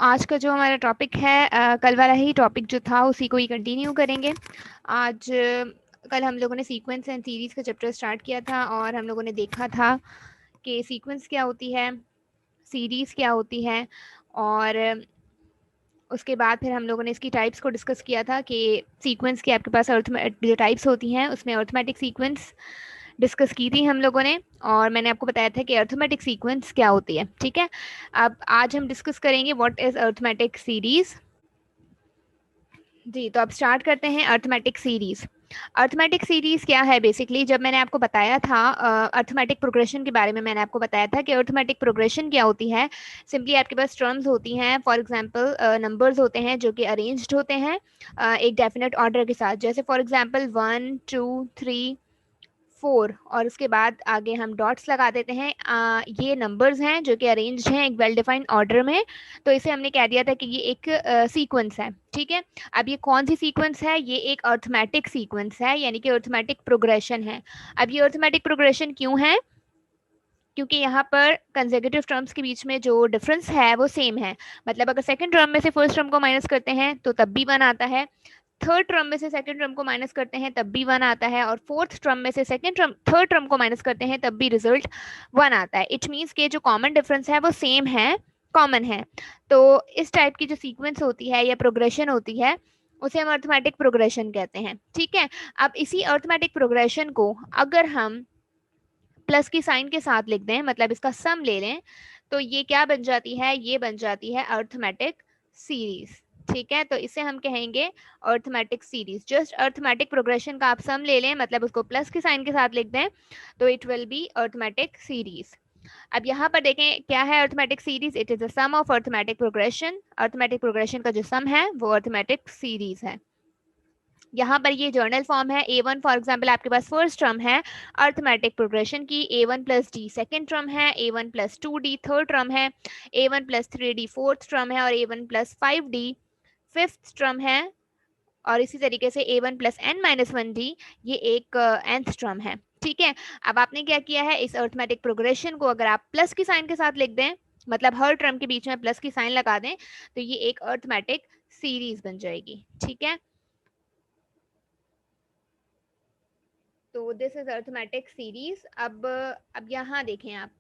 आज का जो हमारा टॉपिक है कल वाला ही टॉपिक जो था उसी को ही कंटिन्यू करेंगे। आज कल हम लोगों ने सीक्वेंस एंड सीरीज का चैप्टर स्टार्ट किया था और हम लोगों ने देखा था कि सीक्वेंस क्या होती है, सीरीज क्या होती है, और उसके बाद फिर हम लोगों ने इसकी टाइप्स को डिस्कस किया था कि सीक्वेंस की आपके पास जो टाइप्स होती हैं उसमें अर्थमेटिक सीक्वेंस डिस्कस की थी हम लोगों ने, और मैंने आपको बताया था कि अर्थमेटिक सीक्वेंस क्या होती है। ठीक है, अब आज हम डिस्कस करेंगे व्हाट इज अर्थमेटिक सीरीज। जी, तो अब स्टार्ट करते हैं अर्थमेटिक सीरीज। अर्थमेटिक सीरीज क्या है बेसिकली, जब मैंने आपको बताया था अर्थमेटिक प्रोग्रेशन के बारे में, मैंने आपको बताया था कि अर्थमेटिक प्रोग्रेशन क्या होती है। सिंपली आपके पास टर्म्स होती हैं, फॉर एग्जांपल नंबर्स होते हैं जो कि अरेंज्ड होते हैं एक डेफिनेट ऑर्डर के साथ, जैसे फॉर एग्जांपल 1 2 3 4, और उसके बाद आगे हम डॉट्स लगा देते हैं। ये नंबर्स हैं जो कि अरेंज्ड हैं एक वेल डिफाइंड ऑर्डर में, तो इसे हमने कह दिया था कि ये एक सीक्वेंस है। ठीक है, अब ये कौन सी सीक्वेंस है? ये एक अर्थमेटिक सीक्वेंस है, यानी कि अर्थमेटिक प्रोग्रेशन है। अब ये अर्थमेटिक प्रोग्रेशन क्यों है? क्योंकि यहाँ पर कंसेक्यूटिव टर्म्स के बीच में जो डिफरेंस है वो सेम है। मतलब अगर सेकंड टर्म में से फर्स्ट टर्म को माइनस करते हैं तो तब भी 1 आता है, थर्ड टर्म में से सेकंड टर्म को माइनस करते हैं तब भी 1 आता है, और फोर्थ टर्म में से सेकंड टर्म थर्ड टर्म को माइनस करते हैं तब भी रिजल्ट 1 आता है। इट मीन्स के जो कॉमन डिफरेंस है वो सेम है, कॉमन है। तो इस टाइप की जो सीक्वेंस होती है या प्रोग्रेशन होती है उसे हम अर्थमेटिक प्रोग्रेशन कहते हैं। ठीक है, अब इसी अर्थमेटिक प्रोग्रेशन को अगर हम प्लस की साइन के साथ लिख दें, मतलब इसका सम ले लें, तो ये क्या बन जाती है? ये बन जाती है अर्थमेटिक सीरीज। ठीक है, तो इसे हम कहेंगे arithmetic series. Just arithmetic progression का आप सम ले लें, मतलब उसको प्लस की साइन के साथ लिख दें, तो it will be arithmetic series. अब यहाँ पर देखें क्या है arithmetic series. It is the sum of arithmetic progression. Arithmetic progression का जो सम है वो अर्थमेटिक सीरीज है। यहाँ पर ये जर्नल फॉर्म है। A1 फॉर एग्जाम्पल आपके पास फर्स्ट टर्म है अर्थमेटिक प्रोग्रेशन की, A1 plus D second term है, A1 plus 2D third term है, A1 plus 3D fourth term है, और A1 plus 5D fifth term है, और इसी तरीके से A1 plus n minus 1D ये एक nth टर्म है। ठीक है, अब आपने क्या किया है, इस अर्थमेटिक प्रोग्रेशन को अगर आप प्लस की साइन के साथ लिख दें, मतलब हर टर्म के बीच में प्लस की साइन लगा दें, तो ये एक अर्थमेटिक सीरीज बन जाएगी। ठीक है, तो दिस इज अर्थमेटिक सीरीज। अब यहाँ देखें आप,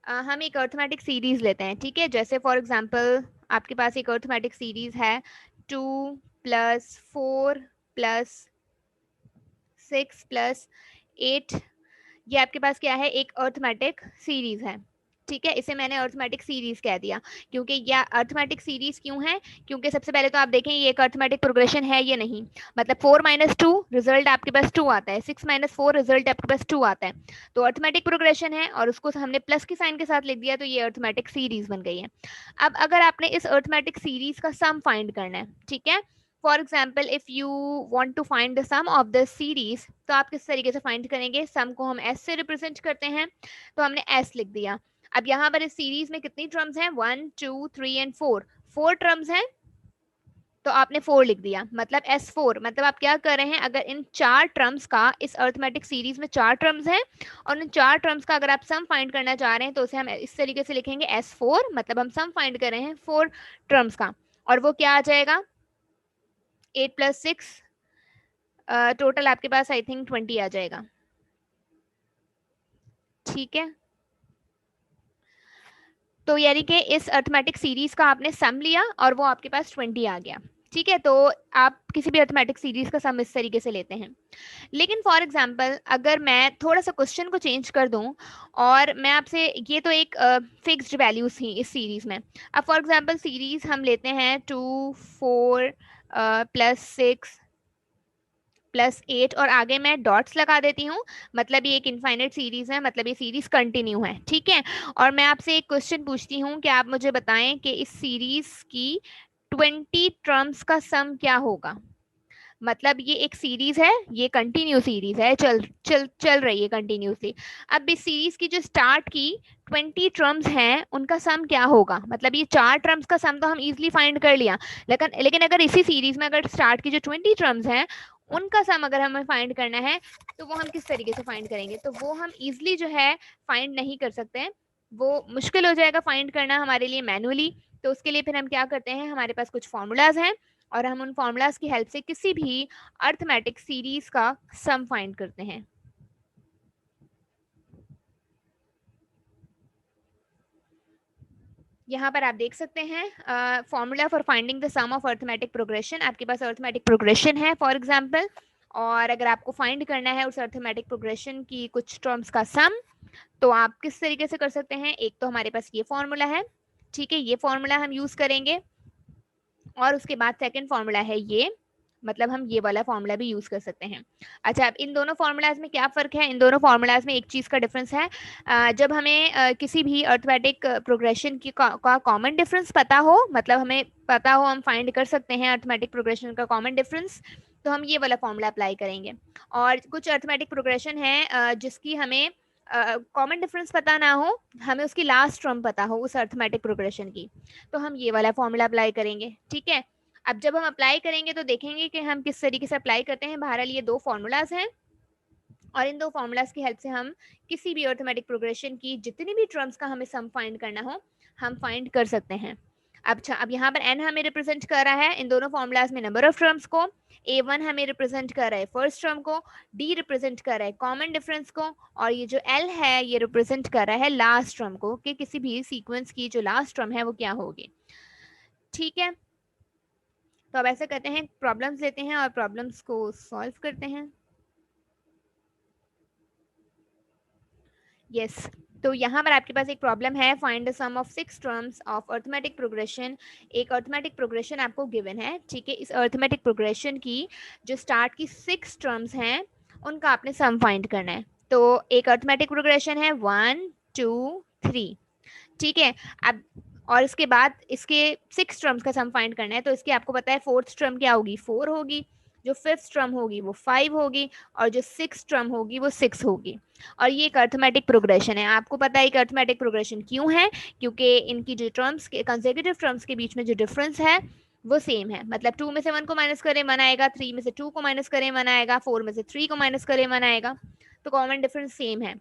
हम एक अर्थमेटिक सीरीज लेते हैं। ठीक है, जैसे फॉर एग्जांपल आपके पास एक अर्थमेटिक सीरीज है 2 प्लस 4 प्लस 6 प्लस 8। ये आपके पास क्या है? एक अर्थमेटिक सीरीज है। ठीक है, इसे मैंने अर्थमेटिक सीरीज कह दिया। क्योंकि यह अर्थमेटिक सीरीज क्यों है? क्योंकि सबसे पहले तो आप देखें ये एक अर्थमेटिक प्रोग्रेशन है या नहीं। मतलब 4 माइनस 2 रिजल्ट आपके पास 2 आता है, 6 माइनस 4 रिजल्ट आपके पास 2 आता है। तो अर्थमेटिक प्रोग्रेशन है और उसको हमने प्लस की साइन के साथ लिख दिया, तो ये अर्थमेटिक सीरीज बन गई है। अब अगर आपने इस अर्थमेटिक सीरीज का सम फाइंड करना है, ठीक है, for example if you want to find the sum of the series, तो आप किस तरीके से फाइंड करेंगे? सम को हम एस से रिप्रेजेंट करते हैं, तो हमने एस लिख दिया। अब यहाँ पर इस सीरीज में कितनी टर्म्स हैं? 1 2 3 एंड 4, 4 टर्म्स हैं, तो आपने 4 लिख दिया, मतलब S4। मतलब आप क्या कर रहे हैं, अगर इन 4 टर्म्स का, इस अर्थमेटिक सीरीज में 4 टर्म्स हैं और इन 4 टर्म्स का अगर आप सम फाइंड करना चाह रहे हैं, तो उसे हम इस तरीके से लिखेंगे S4, मतलब हम सम फाइंड कर रहे हैं 4 टर्म्स का, और वो क्या आ जाएगा? 8 प्लस 6, टोटल आपके पास आई थिंक 20 आ जाएगा। ठीक है, तो यानी कि इस अर्थमेटिक सीरीज का आपने सम लिया और वो आपके पास 20 आ गया। ठीक है, तो आप किसी भी अर्थमेटिक सीरीज का सम इस तरीके से लेते हैं। लेकिन फॉर एग्जांपल अगर मैं थोड़ा सा क्वेश्चन को चेंज कर दूं और मैं आपसे, ये तो एक फिक्स्ड वैल्यूज थी इस सीरीज में। अब फॉर एग्जांपल सीरीज हम लेते हैं 2 4 प्लस 6 प्लस 8, और आगे मैं डॉट्स लगा देती हूँ, मतलब ये एक इनफाइनाइट सीरीज है, मतलब ये सीरीज कंटिन्यू है। ठीक है, और मैं आपसे एक क्वेश्चन पूछती हूँ कि आप मुझे बताएं कि इस सीरीज की 20 टर्म्स का सम क्या होगा। मतलब ये एक सीरीज है, ये कंटिन्यू सीरीज है, चल चल चल रही है कंटिन्यूसली। अब इस सीरीज की जो स्टार्ट की 20 टर्म्स हैं उनका सम क्या होगा? मतलब ये 4 टर्म्स का सम तो हम इजीली फाइंड कर लिया, लेकिन अगर इसी सीरीज में अगर स्टार्ट की जो 20 टर्म्स हैं उनका सम अगर हमें फाइंड करना है, तो वो हम किस तरीके से फाइंड करेंगे? तो वो हम इजीली जो है फाइंड नहीं कर सकते हैं, वो मुश्किल हो जाएगा फाइंड करना हमारे लिए मैनुअली। तो उसके लिए फिर हम क्या करते हैं, हमारे पास कुछ फॉर्मूलाज हैं और हम उन फॉर्मूलाज की हेल्प से किसी भी अर्थमेटिक सीरीज का सम फाइंड करते हैं। यहाँ पर आप देख सकते हैं formula for finding the sum of arithmetic progression. आपके पास अर्थमेटिक प्रोग्रेशन है फॉर एग्जांपल, और अगर आपको फाइंड करना है उस अर्थमेटिक प्रोग्रेशन की कुछ टर्म्स का सम, तो आप किस तरीके से कर सकते हैं। एक तो हमारे पास ये फॉर्मूला है, ठीक है, ये फॉर्मूला हम यूज करेंगे, और उसके बाद सेकंड फॉर्मूला है ये, मतलब हम ये वाला फॉर्मूला भी यूज कर सकते हैं। अच्छा, अब इन दोनों फॉर्मूलाज में क्या फर्क है, इन दोनों फॉर्मूलाज में एक चीज का डिफरेंस है। जब हमें किसी भी अर्थमेटिक प्रोग्रेशन की का कॉमन डिफरेंस पता हो, मतलब हमें पता हो, हम फाइंड कर सकते हैं अर्थमेटिक प्रोग्रेशन का कॉमन डिफरेंस, तो हम ये वाला फॉर्मूला अप्लाई करेंगे। और कुछ अर्थमेटिक प्रोग्रेशन है जिसकी हमें कॉमन डिफरेंस पता ना हो, हमें उसकी लास्ट टर्म पता हो उस अर्थमेटिक प्रोग्रेशन की, तो हम ये वाला फॉर्मूला अप्लाई करेंगे, ठीक है। अब जब हम अप्लाई करेंगे तो देखेंगे कि हम किस तरीके से अप्लाई करते हैं। बहरहाल ये दो फॉर्मूलाज हैं, और इन दो फॉर्मूलाज की हेल्प से हम किसी भी अर्थमेटिक प्रोग्रेशन की जितनी भी टर्म्स का हमें सम फाइंड करना हो, हम फाइंड कर सकते हैं। अच्छा, अब यहाँ पर n हमें रिप्रेजेंट कर रहा है इन दोनों फॉर्मूलाज में नंबर ऑफ टर्म्स को, a1 हमें रिप्रेजेंट कर रहा है फर्स्ट टर्म को, d रिप्रेजेंट कर रहा है कॉमन डिफरेंस को, और ये जो l है ये रिप्रेजेंट कर रहा है लास्ट टर्म को, कि किसी भी सीक्वेंस की जो लास्ट टर्म है वो क्या होगी, ठीक है। तो अब ऐसा करते हैं, प्रॉब्लम्स लेते हैं और प्रॉब्लम्स को सॉल्व करते हैं। यस, तो यहाँ पर आपके पास एक प्रॉब्लम है, find the sum of 6 terms of arithmetic progression. एक अर्थमेटिक प्रोग्रेशन आपको गिवन है, ठीक है। इस अर्थमेटिक प्रोग्रेशन की जो स्टार्ट की 6 टर्म्स हैं उनका आपने सम फाइंड करना है। तो एक अर्थमेटिक प्रोग्रेशन है 1 2 3, ठीक है। अब और इसके बाद इसके 6 टर्म्स का सम फाइंड करना है, तो इसकी आपको पता है फोर्थ टर्म क्या होगी, 4 होगी, जो फिफ्थ टर्म होगी वो 5 होगी, और जो सिक्स टर्म होगी वो 6 होगी। और ये एक अर्थमेटिक प्रोग्रेशन है। आपको पता है कि अर्थमेटिक प्रोग्रेशन क्यों है, क्योंकि इनकी जो टर्म्स के कंसेक्यूटिव टर्म्स के बीच में जो डिफरेंस है वो सेम है। मतलब 2 में से 1 को माइनस करें 1 आएगा, 3 में से 2 को माइनस करें 1 आएगा, 4 में से 3 को माइनस करें 1 आएगा, तो कॉमन डिफरेंस सेम है।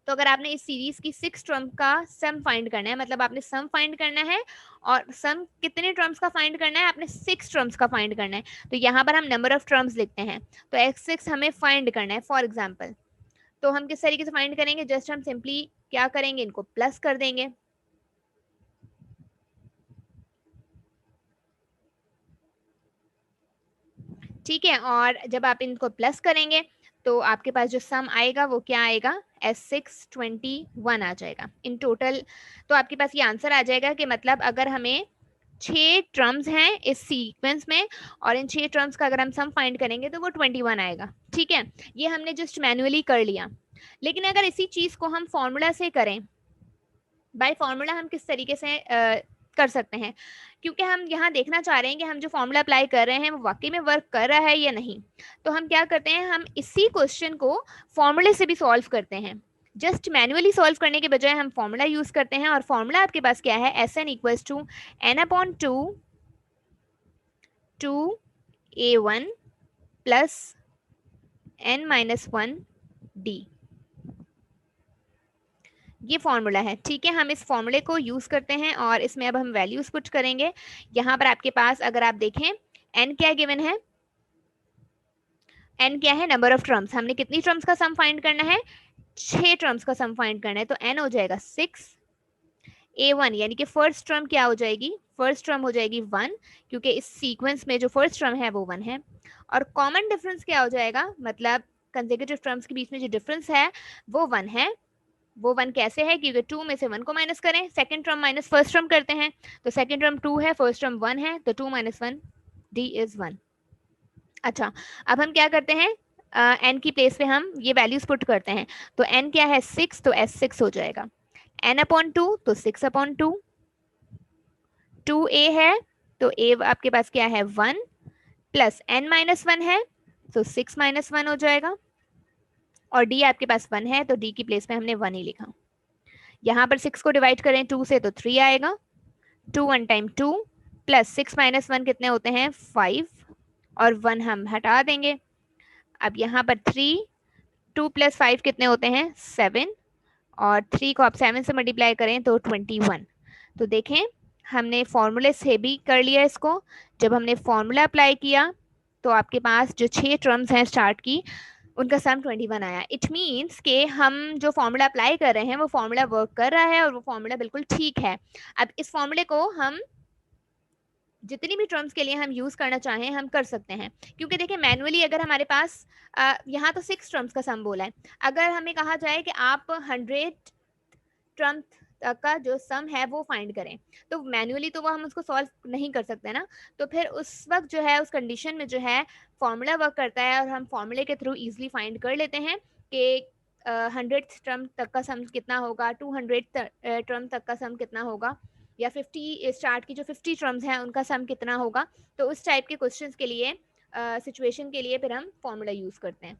तो अगर आपने इस सीरीज की 6 टर्म का सम फाइंड करना है, मतलब आपने सम फाइंड करना है, और सम कितने टर्म्स का फाइंड करना है, आपने 6 टर्म्स का फाइंड करना है। तो यहाँ पर हम नंबर ऑफ टर्म्स लिखते हैं, तो x6 हमें फाइंड करना है फॉर एग्जाम्पल। तो हम किस तरीके से फाइंड करेंगे, जस्ट हम सिंपली क्या करेंगे, इनको प्लस कर देंगे, ठीक है। और जब आप इनको प्लस करेंगे तो आपके पास जो सम आएगा वो क्या आएगा, S621 आ जाएगा इन टोटल। तो आपके पास ये आंसर आ जाएगा कि मतलब अगर हमें 6 टर्म्स हैं इस सीक्वेंस में, और इन 6 टर्म्स का अगर हम सम फाइंड करेंगे तो वो 21 आएगा, ठीक है। ये हमने जस्ट मैन्युअली कर लिया। लेकिन अगर इसी चीज को हम फॉर्मूला से करें, बाय फॉर्मूला हम किस तरीके से कर सकते हैं, क्योंकि हम यहाँ देखना चाह रहे हैं कि हम जो फॉर्मूला अप्लाई कर रहे हैं वो वाकई में वर्क कर रहा है या नहीं। तो हम क्या करते हैं, हम इसी क्वेश्चन को फॉर्मूले से भी सॉल्व करते हैं। जस्ट मैन्युअली सॉल्व करने के बजाय हम फॉर्मूला यूज करते हैं, और फॉर्मूला आपके पास क्या है, S n equals to n/2 2a1 plus n-1 d, ये फॉर्मूला है, ठीक है। हम इस फॉर्मूले को यूज करते हैं और इसमें अब हम वैल्यूज पुट करेंगे। यहाँ पर आपके पास अगर आप देखें n क्या गिवन है, n क्या है, नंबर ऑफ टर्म्स। हमने कितनी टर्म्स का सम फाइंड करना है, 6 टर्म्स का सम फाइंड करना है, तो n हो जाएगा 6। a1 यानी कि फर्स्ट टर्म क्या हो जाएगी, फर्स्ट टर्म हो जाएगी 1, क्योंकि इस सीक्वेंस में जो फर्स्ट टर्म है वो 1 है। और कॉमन डिफरेंस क्या हो जाएगा, मतलब कंसेक्यूटिव टर्म्स के बीच में जो डिफरेंस है वो 1 है। वो 1 कैसे है, क्योंकि 2 में से 1 को माइनस करें, second term minus first term करते हैं, तो सेकंड टर्म 2 है, फर्स्ट टर्म 1 है, तो 2 - 1 d इज 1। अच्छा, अब हम क्या करते हैं, n की प्लेस पे हम ये वैल्यूज पुट करते हैं। तो n क्या है 6, तो s6 हो जाएगा, n/2 तो 6/2, 2a है तो a आपके पास क्या है 1, प्लस n-1 है तो 6-1 हो जाएगा, और d आपके पास 1 है तो d की प्लेस पे हमने 1 ही लिखा। यहाँ पर 6 को डिवाइड करें 2 से तो 3 आएगा, 2 1 टाइम 2 प्लस 6-1 कितने होते हैं 5, और 1 हम हटा देंगे। अब यहाँ पर 3, 2 + 5 कितने होते हैं 7, और 3 को आप 7 से मल्टीप्लाई करें तो 21। तो देखें हमने फॉर्मूले से भी कर लिया इसको। जब हमने फॉर्मूला अप्लाई किया तो आपके पास जो 6 टर्म्स हैं स्टार्ट की, उनका सम 21 आया। इट मीन्स कि हम जो फॉर्मूला अप्लाई कर रहे हैं वो फॉर्मूला वर्क कर रहा है और वो फॉर्मूला बिल्कुल ठीक है। अब इस फॉर्मूले को हम जितनी भी टर्म्स के लिए हम यूज करना चाहें हम कर सकते हैं, क्योंकि देखिए मैनुअली अगर हमारे पास यहाँ तो 6 टर्म्स का सम बोला है, अगर हमें कहा जाए कि आप 100 टर्म का जो सम है वो फाइंड करें, तो मैनुअली तो वो हम उसको सॉल्व नहीं कर सकते ना। तो फिर उस वक्त जो है, उस कंडीशन में जो है फॉर्मूला वर्क करता है और हम फॉर्मूले के थ्रू इजीली फाइंड कर लेते हैं कि 100 टर्म तक का सम कितना होगा, 200 टर्म तक का सम कितना होगा, या 50 स्टार्ट की जो 50 टर्म्स हैं उनका सम कितना होगा। तो उस टाइप के क्वेश्चंस के लिए, सिचुएशन के लिए फिर हम फॉर्मूला यूज करते हैं।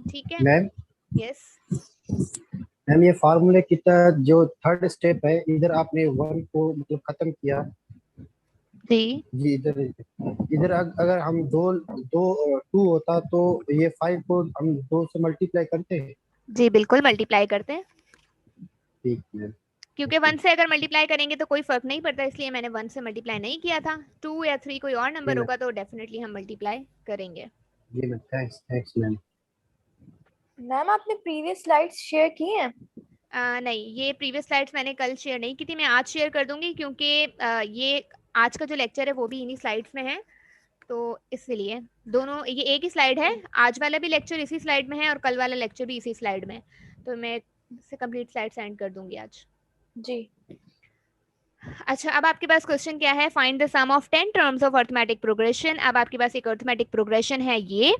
ठीक है मैम, यस। मैम ये फार्मूले की जो थर्ड स्टेप है, इधर आपने 1 को मतलब खत्म किया जी जी, इधर इधर अगर हम दो दो 2 होता तो ये 5 को हम 2 से मल्टीप्लाई करते हैं। जी बिल्कुल मल्टीप्लाई करते हैं, ठीक है, क्योंकि 1 से अगर मल्टीप्लाई करेंगे तो कोई फर्क नहीं पड़ता, इसलिए मैंने 1 से मल्टीप्लाई नहीं किया था। 2 या 3 कोई और जी नंबर मैम, होगा तो डेफिनेटली हम मल्टीप्लाई करेंगे। जी ma'am, thanks thanks ma'am. Ma'am आपने प्रीवियस स्लाइड्स शेयर की हैं? नहीं, ये प्रीवियस स्लाइड्स मैंने कल शेयर नहीं की थी, मैं आज शेयर कर दूंगी, क्योंकि ये आज का जो लेक्चर है वो भी इन्हीं स्लाइड्स में है, तो इसलिए दोनों ये एक ही स्लाइड है। आज वाला भी लेक्चर इसी स्लाइड में है और कल वाला लेक्चर भी इसी स्लाइड में है, तो मैं से कंप्लीट स्लाइड सेंड कर दूंगी आज जी। अच्छा, अब आपके पास क्वेश्चन क्या है, find the sum of 10 terms of arithmetic progression. अब आपके पास एक अर्थमेटिक प्रोग्रेशन है ये,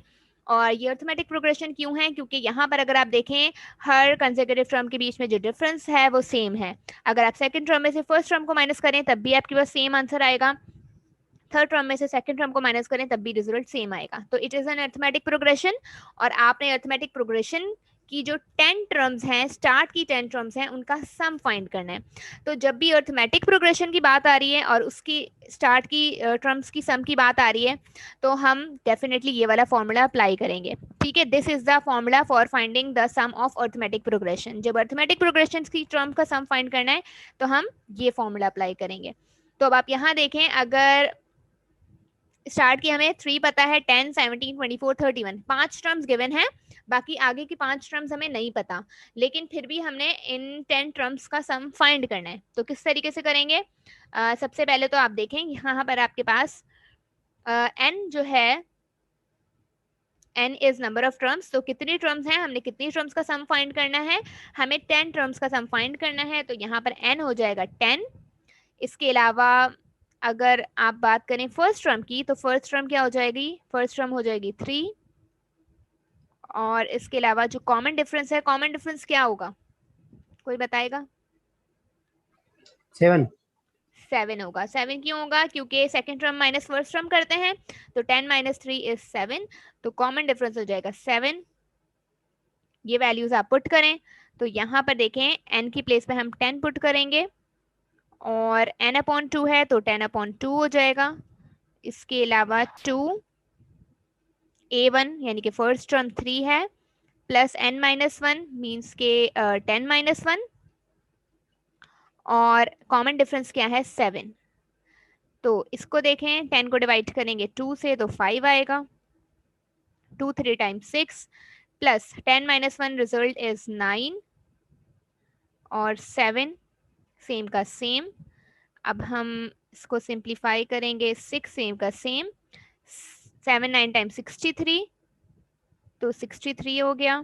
और ये अर्थमेटिक प्रोग्रेशन क्यों है, क्योंकि यहाँ पर अगर आप देखें हर कंसेक्यूटिव टर्म के बीच में जो डिफरेंस है वो सेम है। अगर आप सेकंड टर्म में से फर्स्ट टर्म को माइनस करें तब भी आपके पास सेम आंसर आएगा, थर्ड टर्म में से सेकंड टर्म को माइनस करें तब भी रिजल्ट सेम आएगा। तो it is an arithmetic progression, और आपने अर्थमेटिक प्रोग्रेशन की जो 10 टर्म्स हैं, स्टार्ट की 10 टर्म्स हैं, उनका सम फाइंड करना है। तो जब भी अर्थमेटिक प्रोग्रेशन की बात आ रही है और उसकी स्टार्ट की टर्म्स की सम की बात आ रही है, तो हम डेफिनेटली ये वाला फॉर्मूला अप्लाई करेंगे। ठीक है, this is the formula for finding the sum of arithmetic progression. जब अर्थमेटिक प्रोग्रेशन की टर्म का सम फाइंड करना है तो हम ये फॉर्मूला अप्लाई करेंगे। तो अब आप यहाँ देखें, अगर स्टार्ट की हमें 3 पता है, 10, 17, 24, 31, 5 टर्म्स गिवन है, बाकी आगे की 5 टर्म्स हमें नहीं पता, लेकिन फिर भी हमने इन 10 टर्म्स का सम फाइंड करना है। तो किस तरीके से करेंगे, सबसे पहले तो आप देखें यहाँ पर आपके पास n जो है, n is number of terms, तो कितनी टर्म्स हैं, हमने कितनी टर्म्स का सम फाइंड करना है, हमें 10 टर्म्स का सम फाइंड करना है, तो यहाँ पर n हो जाएगा 10। इसके अलावा अगर आप बात करें फर्स्ट टर्म की, तो फर्स्ट टर्म क्या हो जाएगी, फर्स्ट टर्म हो जाएगी 3, और इसके अलावा जो कॉमन डिफरेंस है, कॉमन डिफरेंस क्या होगा, कोई बताएगा? 7 7 होगा। 7 क्यों होगा, क्योंकि second term minus first term करते हैं, तो 10 माइनस 3 इज 7, तो कॉमन डिफरेंस हो जाएगा 7। ये वैल्यूज आप पुट करें, तो यहाँ पर देखें n की प्लेस पे हम 10 पुट करेंगे, और n अपॉन 2 है तो 10 अपॉन 2 हो जाएगा। इसके अलावा 2 a1 यानी कि फर्स्ट टर्म 3 है, प्लस n माइनस 1 मीन्स के 10 माइनस 1, और कॉमन डिफरेंस क्या है 7। तो इसको देखें, 10 को डिवाइड करेंगे 2 से तो 5 आएगा, 2 3 times 6, plus 10 minus 1 result is 9, और 7 सेम का सेम। अब हम इसको सिंप्लीफाई करेंगे, 6 सेम का सेम, 7 9 टाइम्स 63, तो 63 हो गया।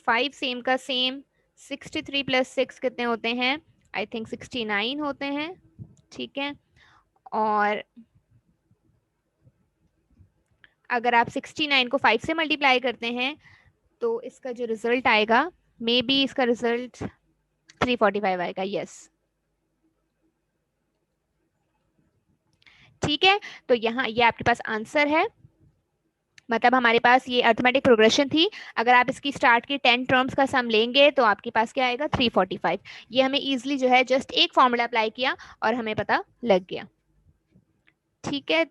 5 सेम का सेम, 63 प्लस 6 कितने होते हैं, आई थिंक 69 होते हैं। ठीक है, और अगर आप 69 को 5 से मल्टीप्लाई करते हैं तो इसका जो रिजल्ट आएगा, मे बी इसका रिजल्ट 345 आएगा। यस, ठीक है, तो यहाँ ये आपके पास आंसर है, मतलब हमारे पास ये अर्थमेटिक प्रोग्रेशन थी। अगर आप इसकी स्टार्ट की 10 टर्म्स का सम लेंगे तो आपके पास क्या आएगा 345। ये हमें इजीली जो है जस्ट एक फॉर्मूला अप्लाई किया और हमें पता लग गया। ठीक है,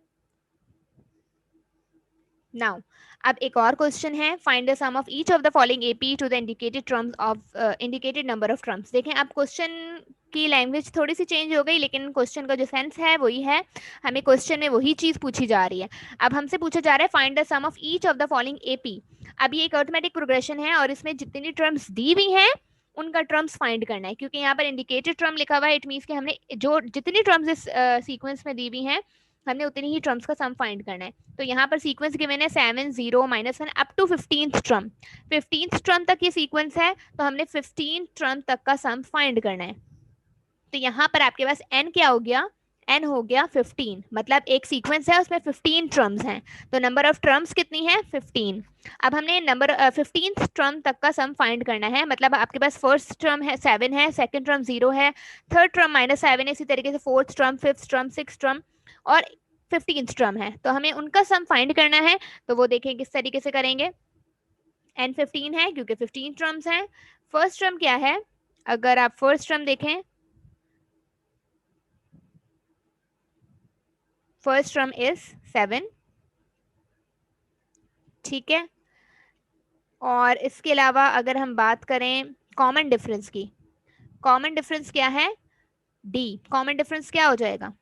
नाउ अब एक और क्वेश्चन है, find the sum of each of the following AP to the indicated terms of indicated number of terms. देखें अब क्वेश्चन की लैंग्वेज थोड़ी सी चेंज हो गई, लेकिन क्वेश्चन का जो सेंस है वही है, हमें क्वेश्चन में वही चीज पूछी जा रही है। अब हमसे पूछा जा रहा है find the sum of each of the following AP. अब ये एक अरिथमेटिक प्रोग्रेशन है और इसमें जितनी टर्म्स दी हुई हैं उनका टर्म्स फाइंड करना है, क्योंकि यहाँ पर इंडिकेटेड टर्म लिखा हुआ है, इट मीन्स कि हमने जो जितनी टर्म्स इस सीक्वेंस में दी हुई हैं हमने उतनी ही टर्म्स का सम फाइंड करना है। तो यहाँ पर सीक्वेंस गिवन है 7 0 -1 up to 15th term. 15th term तक ये सीक्वेंस है, तो हमने 15 टर्म तक का सम फाइंड करना है। तो यहाँ पर आपके पास n क्या हो गया, n हो गया 15, मतलब एक सीक्वेंस है उसमें 15 टर्म्स हैं, तो नंबर ऑफ टर्म्स कितनी है 15। अब हमने नंबर 15th टर्म तक का सम फाइंड करना है, मतलब आपके पास फर्स्ट टर्म है 7 है, सेकंड टर्म 0 है, थर्ड टर्म -7 है, इसी तरीके से fourth term, fifth term, six term और 15th टर्म है, तो हमें उनका सम फाइंड करना है। तो वो देखें किस तरीके से करेंगे। n 15 है क्योंकि 15 टर्म्स हैं। फर्स्ट टर्म क्या है, अगर आप फर्स्ट टर्म देखें, फर्स्ट टर्म इज 7, ठीक है। और इसके अलावा अगर हम बात करें कॉमन डिफरेंस की, कॉमन डिफरेंस क्या है d, कॉमन डिफरेंस क्या हो जाएगा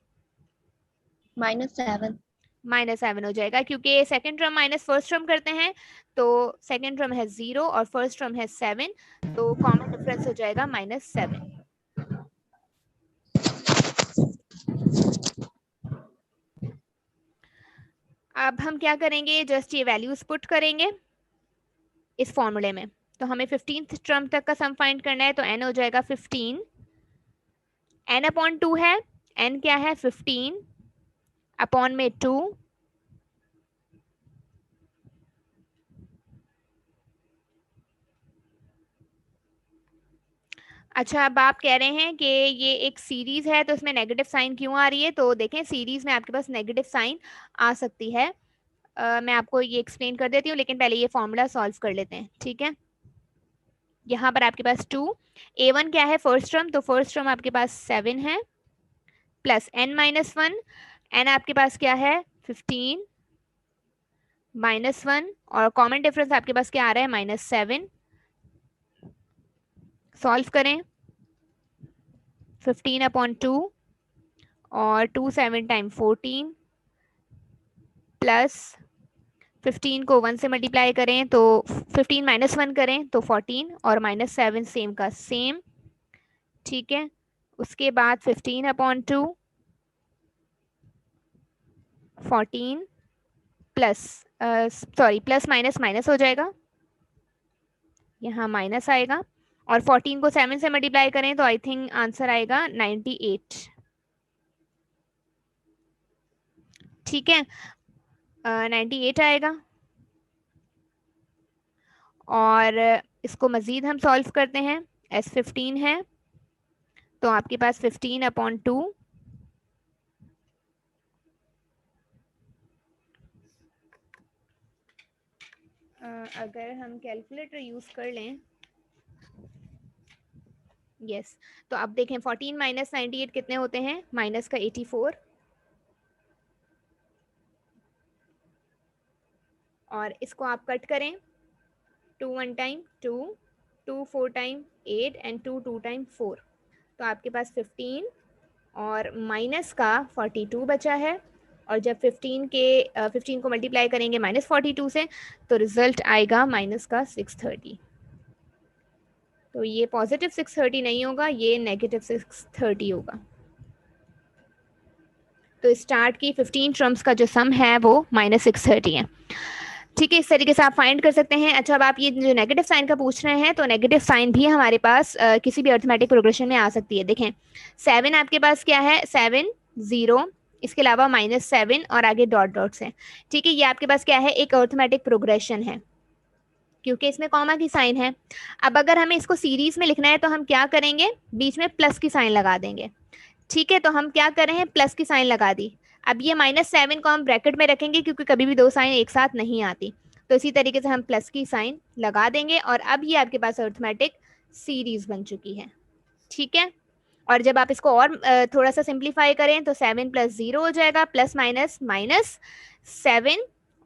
-7। -7 हो जाएगा, क्योंकि second term minus first term करते हैं, तो सेकंड टर्म है 0 और फर्स्ट टर्म है 7, तो कॉमन डिफरेंस हो जाएगा -7। अब हम क्या करेंगे, जस्ट ये वैल्यूज पुट करेंगे इस फॉर्मूले में। तो हमें 15th टर्म तक का सम फाइंड करना है, तो n हो जाएगा 15, n अपॉन 2 है, n क्या है 15 अपॉन में 2, अच्छा अब आप कह रहे हैं कि ये एक सीरीज है तो इसमें नेगेटिव साइन क्यों आ रही है, तो देखें सीरीज में आपके पास नेगेटिव साइन आ सकती है। मैं आपको ये एक्सप्लेन कर देती हूँ, लेकिन पहले ये फॉर्मूला सॉल्व कर लेते हैं, ठीक है। यहाँ पर आपके पास 2, a1 क्या है फर्स्ट टर्म, तो फर्स्ट टर्म आपके पास 7 है, प्लस n-1, n आपके पास क्या है 15 -1, और कॉमन डिफरेंस आपके पास क्या आ रहा है -7। सॉल्व करें, 15 अपॉन 2 और 2 7 टाइम 14 प्लस 15 को 1 से मल्टीप्लाई करें तो 15 -1 करें तो 14 और -7 सेम का सेम, ठीक है। उसके बाद 15 upon 2 14 plus sorry plus minus minus हो जाएगा, यहाँ माइनस आएगा, और 14 को 7 से मल्टीप्लाई करें तो आई थिंक आंसर आएगा 98, ठीक है। 98 आएगा। और इसको मजीद हम सॉल्व करते हैं, S15 है तो आपके पास 15 अपॉन 2 अगर हम कैलकुलेटर यूज कर लें, यस, तो अब देखें 14 माइनस 98 कितने होते हैं, माइनस का 84, और इसको आप कट करें, 2 1 टाइम 2, 2 4 टाइम 8 एंड 2 2 टाइम 4, तो आपके पास 15 और माइनस का 42 बचा है। और जब 15 को मल्टीप्लाई करेंगे -42 से तो रिजल्ट आएगा माइनस का 630। तो ये पॉजिटिव 630 नहीं होगा, ये नेगेटिव 630 होगा। तो स्टार्ट की 15 टर्म्स का जो सम है वो -630 है, ठीक है। इस तरीके से आप फाइंड कर सकते हैं। अच्छा अब आप ये जो नेगेटिव साइन का पूछ रहे हैं, तो नेगेटिव साइन भी हमारे पास किसी भी अरिथमेटिक प्रोग्रेशन में आ सकती है। देखें 7 आपके पास क्या है 7 0, इसके अलावा -7 और आगे डॉट डॉट्स हैं, ठीक है। ये आपके पास क्या है एक अरिथमेटिक प्रोग्रेशन है, क्योंकि इसमें कॉमा की साइन है। अब अगर हमें इसको सीरीज में लिखना है तो हम क्या करेंगे, बीच में प्लस की साइन लगा देंगे, ठीक है। तो हम क्या कर रहे हैं, प्लस की साइन लगा दी। अब ये -7 को हम ब्रैकेट में रखेंगे क्योंकि कभी भी दो साइन एक साथ नहीं आती, तो इसी तरीके से हम प्लस की साइन लगा देंगे, और अब ये आपके पास अरिथमेटिक सीरीज बन चुकी है, ठीक है। और जब आप इसको और थोड़ा सा सिंप्लीफाई करें तो 7 + 0 हो जाएगा, प्लस माइनस -7,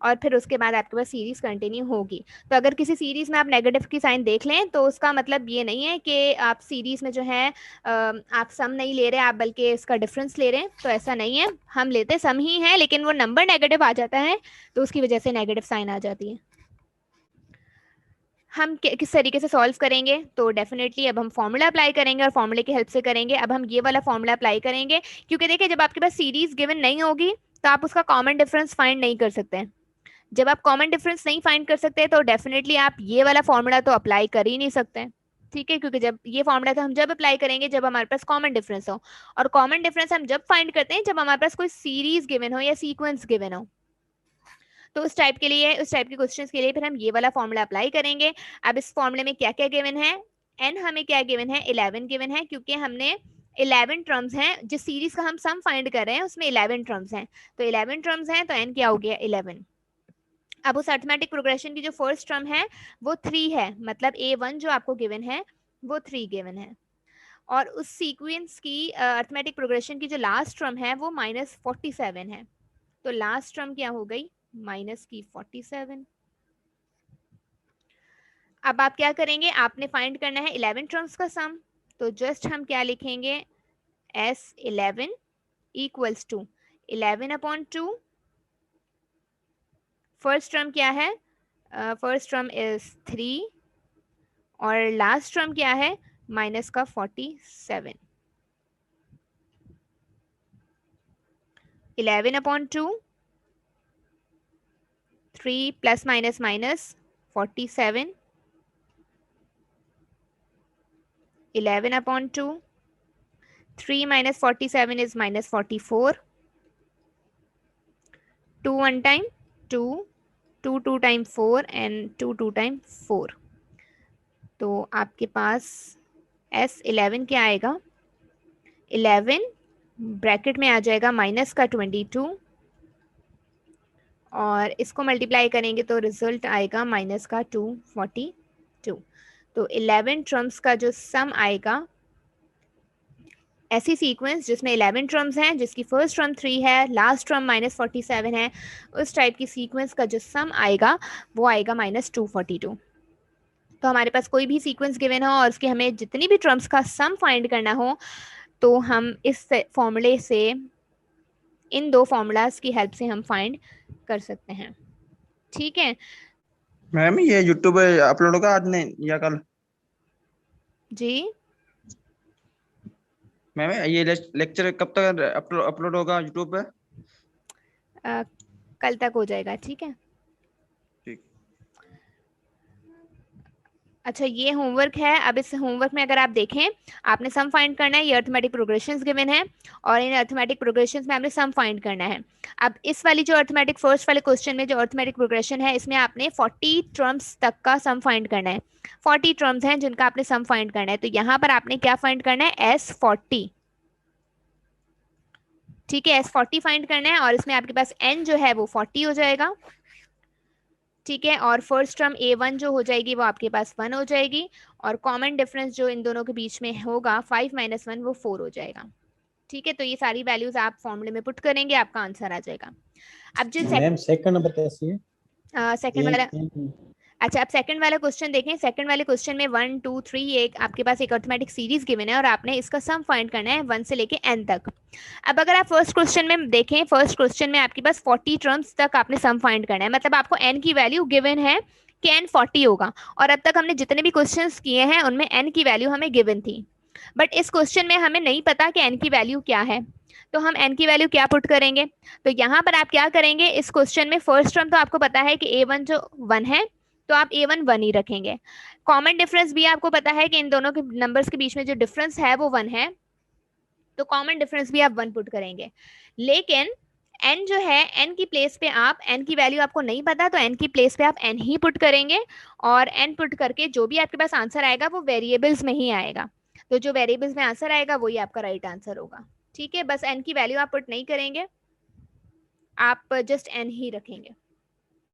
और फिर उसके बाद आपके पास सीरीज कंटिन्यू होगी। तो अगर किसी सीरीज में आप नेगेटिव की साइन देख लें तो उसका मतलब ये नहीं है कि आप सीरीज में जो है आप सम नहीं ले रहे, आप बल्कि इसका डिफरेंस ले रहे हैं, तो ऐसा नहीं है। हम लेते सम ही है, लेकिन वो नंबर नेगेटिव आ जाता है तो उसकी वजह से नेगेटिव साइन आ जाती है। हम किस तरीके से सॉल्व करेंगे, तो डेफिनेटली अब हम फॉर्मूला अप्लाई करेंगे और फॉर्मूले की हेल्प से करेंगे। अब हम ये वाला फॉर्मूला अप्लाई करेंगे, क्योंकि देखिए जब आपके पास सीरीज गिवन नहीं होगी तो आप उसका कॉमन डिफरेंस फाइंड नहीं कर सकते। जब आप कॉमन डिफरेंस नहीं फाइंड कर सकते तो डेफिनेटली आप ये वाला फॉर्मूला तो अप्लाई कर ही नहीं सकते, ठीक है। क्योंकि जब ये फॉर्मूला तो हम जब अप्लाई करेंगे जब हमारे पास कॉमन डिफरेंस हो, और कॉमन डिफरेंस हम जब फाइंड करते हैं जब हमारे पास कोई सीरीज गिवन हो या सीक्वेंस गिवन हो। तो उस टाइप के लिए, उस टाइप के क्वेश्चंस के लिए फिर हम ये वाला फॉर्मूला अप्लाई करेंगे। अब इस फॉर्मूले में क्या क्या गिवन है, एन हमें क्या गिवन है, 11 गिवन है, क्योंकि हमने 11 टर्म्स हैं, जिस सीरीज का हम सम फाइंड कर रहे हैं उसमें 11 टर्म्स हैं, तो 11 टर्म्स हैं तो एन क्या हो गया 11। अब उस अर्थमेटिक प्रोग्रेशन की जो फर्स्ट टर्म है वो 3 है, मतलब A1 जो आपको गिवन है वो 3 गिवन है। और उस सीक्वेंस की अर्थमेटिक प्रोग्रेशन की जो लास्ट टर्म है वो -47 है, तो लास्ट टर्म क्या हो गई -47। अब आप क्या करेंगे, आपने फाइंड करना है 11 टर्म्स का सम, तो जस्ट हम क्या लिखेंगे, S11 equals to 11/2। First term क्या है, फर्स्ट टर्म इज 3 और लास्ट टर्म क्या है -47। 11/2, 3 plus minus minus 47, 11/2, 3 minus 47 is -44, 2 1 time 2, 2 2 time 4 and 2 2 time 4। तो आपके पास S11 क्या आएगा, 11 ब्रैकेट में आ जाएगा माइनस का 22 और इसको मल्टीप्लाई करेंगे तो रिजल्ट आएगा माइनस का 242। तो 11 टर्म्स का जो सम आएगा, ऐसी सीक्वेंस जिसमें 11 टर्म्स हैं, जिसकी फर्स्ट टर्म 3 है, लास्ट टर्म -47 है, उस टाइप की सीक्वेंस का जो सम आएगा वो आएगा -242। तो हमारे पास कोई भी सीक्वेंस गिवन हो और उसके हमें जितनी भी टर्म्स का सम फाइंड करना हो तो हम इस फॉर्मूले से, इन दो फॉर्मूलाज की हेल्प से हम फाइंड कर सकते हैं, ठीक है। मैम ये यूट्यूब पे अपलोड होगा आज नहीं या कल? जी मैम ये लेक्चर कब तक अपलोड होगा यूट्यूब पे? कल तक हो जाएगा, ठीक है। ठीक। अच्छा ये होमवर्क है। अब इस होमवर्क में अगर आप देखें, आपने सम फाइंड करना है, ये अर्थमेटिक प्रोग्रेशंस गिवन है और इन अर्थमेटिक प्रोग्रेशंस में आपने सम फाइंड करना है। अब इस वाली जो अर्थमेटिक फर्स्ट वाले क्वेश्चन में जो अर्थमेटिक प्रोग्रेशन है इसमें आपने 40 टर्म्स तक का सम फाइंड करना है। 40 टर्म्स हैं जिनका आपने सम फाइंड करना है, तो यहाँ पर आपने क्या फाइंड करना है, S40, ठीक है, S40 फाइंड करना है और इसमें आपके पास n जो है वो 40 हो जाएगा, ठीक है। और फर्स्ट टर्म A1 जो हो जाएगी वो आपके पास 1 हो जाएगी और कॉमन डिफरेंस जो इन दोनों के बीच में होगा 5 - 1 वो 4 हो जाएगा, ठीक है। तो ये सारी वैल्यूज आप फॉर्मूले में पुट करेंगे, आपका आंसर आ जाएगा। अब जो सेकंड नंबर कैसी है, सेकंड वाला, अच्छा आप सेकंड वाला क्वेश्चन देखें। सेकंड वाले क्वेश्चन में 1 2 3 एक आपके पास एक अर्थमेटिक सीरीज गिवन है और आपने इसका सम फाइंड करना है 1 से लेके n तक। अब अगर आप फर्स्ट क्वेश्चन में देखें, फर्स्ट क्वेश्चन में आपके पास 40 टर्म्स तक आपने सम फाइंड करना है, मतलब आपको n की वैल्यू गिवन है कि n 40 होगा, और अब तक हमने जितने भी क्वेश्चन किए हैं उनमें n की वैल्यू हमें गिवन थी, बट इस क्वेश्चन में हमें नहीं पता कि n की वैल्यू क्या है, तो हम n की वैल्यू क्या पुट करेंगे। तो यहाँ पर आप क्या करेंगे, इस क्वेश्चन में फर्स्ट टर्म तो आपको पता है कि A1 जो 1 है तो आप A1 1 ही रखेंगे। कॉमन डिफरेंस भी आपको पता है कि इन दोनों के नंबर्स के बीच में जो डिफरेंस है वो 1 है, तो कॉमन डिफरेंस भी आप 1 पुट करेंगे। लेकिन n जो है, n की प्लेस पे आप, n की वैल्यू आपको नहीं पता तो n की प्लेस पे आप n ही पुट करेंगे और n पुट करके जो भी आपके पास आंसर आएगा वो वेरिएबल्स में ही आएगा, तो जो वेरिएबल्स में आंसर आएगा वही आपका राइट आंसर होगा, ठीक है। बस n की वैल्यू आप पुट नहीं करेंगे, आप जस्ट n ही रखेंगे।